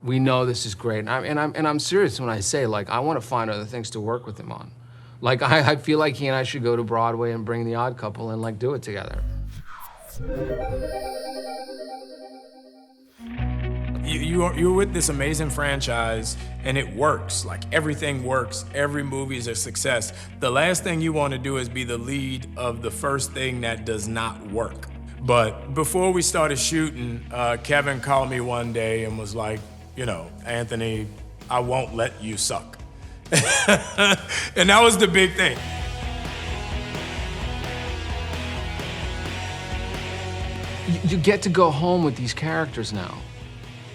we know this is great. And I'm serious when I say, like, I want to find other things to work with him on. Like, I feel like he and I should go to Broadway and bring The Odd Couple and, like, do it together. You're with this amazing franchise, and it works. Like, everything works. Every movie is a success. The last thing you want to do is be the lead of the first thing that does not work. But before we started shooting, Kevin called me one day and was like, you know, Anthony, I won't let you suck. And that was the big thing. You get to go home with these characters now.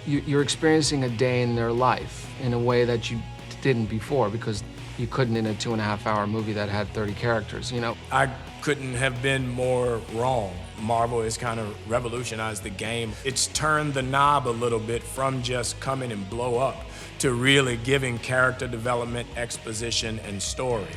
You're experiencing a day in their life in a way that you didn't before, because you couldn't in a 2.5-hour movie that had 30 characters, you know? I couldn't have been more wrong. Marvel has kind of revolutionized the game. It's turned the knob a little bit from just come in and blow up to really giving character development, exposition, and story.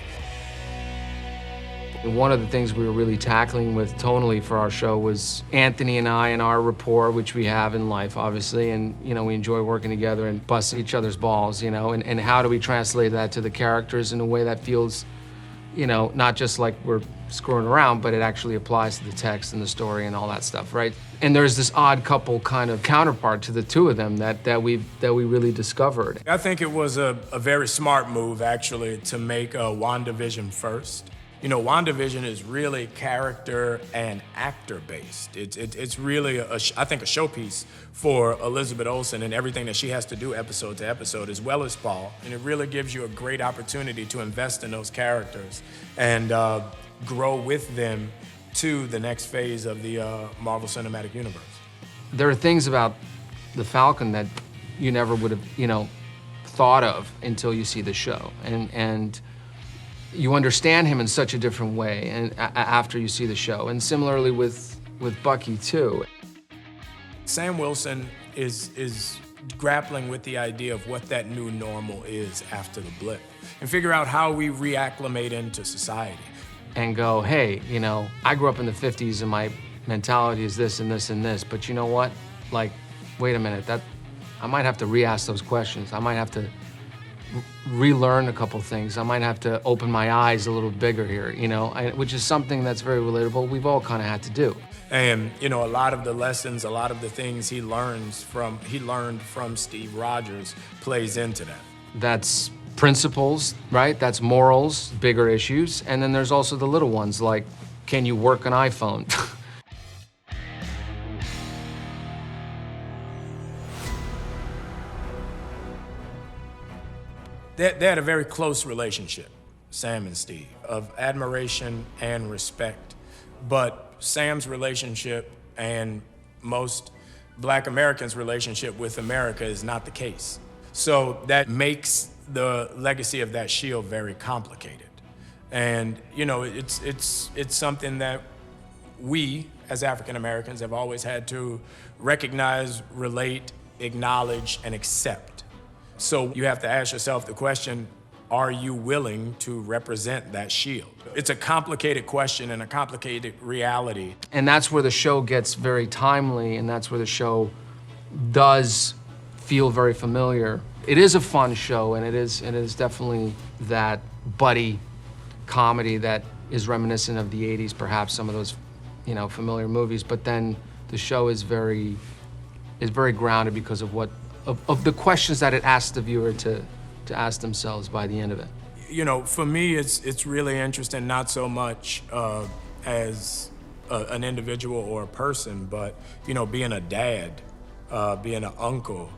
One of the things we were really tackling with tonally for our show was Anthony and I and our rapport, which we have in life, obviously, and, you know, we enjoy working together and busting each other's balls, you know, and how do we translate that to the characters in a way that feels, you know, not just like we're screwing around, but it actually applies to the text and the story and all that stuff, right? And there's this Odd Couple kind of counterpart to the two of them that we really discovered. I think it was a very smart move, actually, to make WandaVision first. You know, WandaVision is really character and actor based. It's really, I think, a showpiece for Elizabeth Olsen and everything that she has to do episode to episode, as well as Paul. And it really gives you a great opportunity to invest in those characters and grow with them to the next phase of the Marvel Cinematic Universe. There are things about the Falcon that you never would have, you know, thought of until you see the show. And you understand him in such a different way and after you see the show. And similarly with Bucky, too. Sam Wilson is grappling with the idea of what that new normal is after the blip and figure out how we reacclimate into society. And go, hey, you know, I grew up in the 50s and my mentality is this and this and this, but you know what? Like, wait a minute, I might have to re-ask those questions. I might have to relearn a couple things. I might have to open my eyes a little bigger here, you know, which is something that's very relatable. We've all kind of had to do. And, you know, a lot of the lessons, a lot of the things he learned from Steve Rogers plays into that. That's principles, right? That's morals, bigger issues. And then there's also the little ones, like, can you work an iPhone? They had a very close relationship, Sam and Steve, of admiration and respect. But Sam's relationship and most Black Americans' relationship with America is not the case. So that makes the legacy of that shield very complicated. And, you know, it's something that we, as African Americans, have always had to recognize, relate, acknowledge, and accept. So you have to ask yourself the question, are you willing to represent that shield? It's a complicated question and a complicated reality. And that's where the show gets very timely, and that's where the show does feel very familiar. It is a fun show, and it is definitely that buddy comedy that is reminiscent of the 80s, perhaps some of those, you know, familiar movies. But then the show is very grounded because of the questions that it asks the viewer to ask themselves by the end of it. You know, for me, it's really interesting, not so much as an individual or a person, but, you know, being a dad, being an uncle,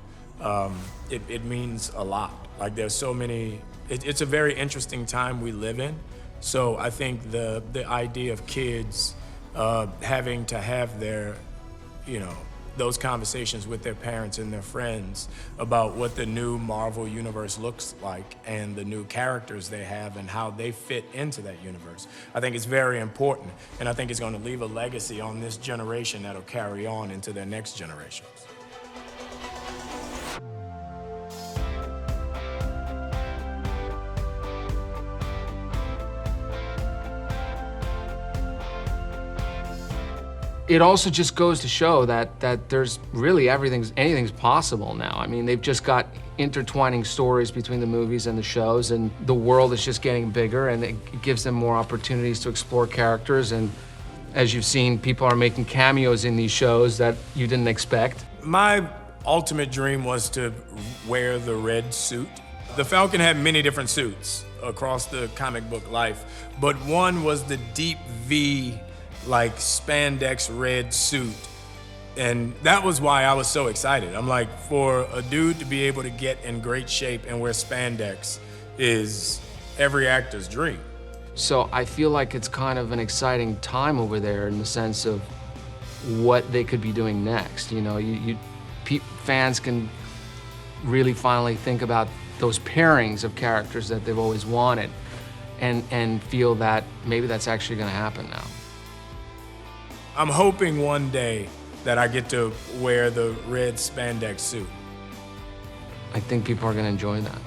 it means a lot. Like, there's so many, it's a very interesting time we live in. So I think the idea of kids having to have their, you know, those conversations with their parents and their friends about what the new Marvel universe looks like and the new characters they have and how they fit into that universe. I think it's very important, and I think it's going to leave a legacy on this generation that'll carry on into their next generations. it also just goes to show that there's really anything's possible now. I mean, they've just got intertwining stories between the movies and the shows, and the world is just getting bigger, and it gives them more opportunities to explore characters. And as you've seen, people are making cameos in these shows that you didn't expect. My ultimate dream was to wear the red suit. The Falcon had many different suits across the comic book life, but one was the deep V, like spandex red suit. And that was why I was so excited. I'm like, for a dude to be able to get in great shape and wear spandex is every actor's dream. So I feel like it's kind of an exciting time over there in the sense of what they could be doing next. You know, fans can really finally think about those pairings of characters that they've always wanted, and feel that maybe that's actually going to happen now. I'm hoping one day that I get to wear the red spandex suit. I think people are going to enjoy that.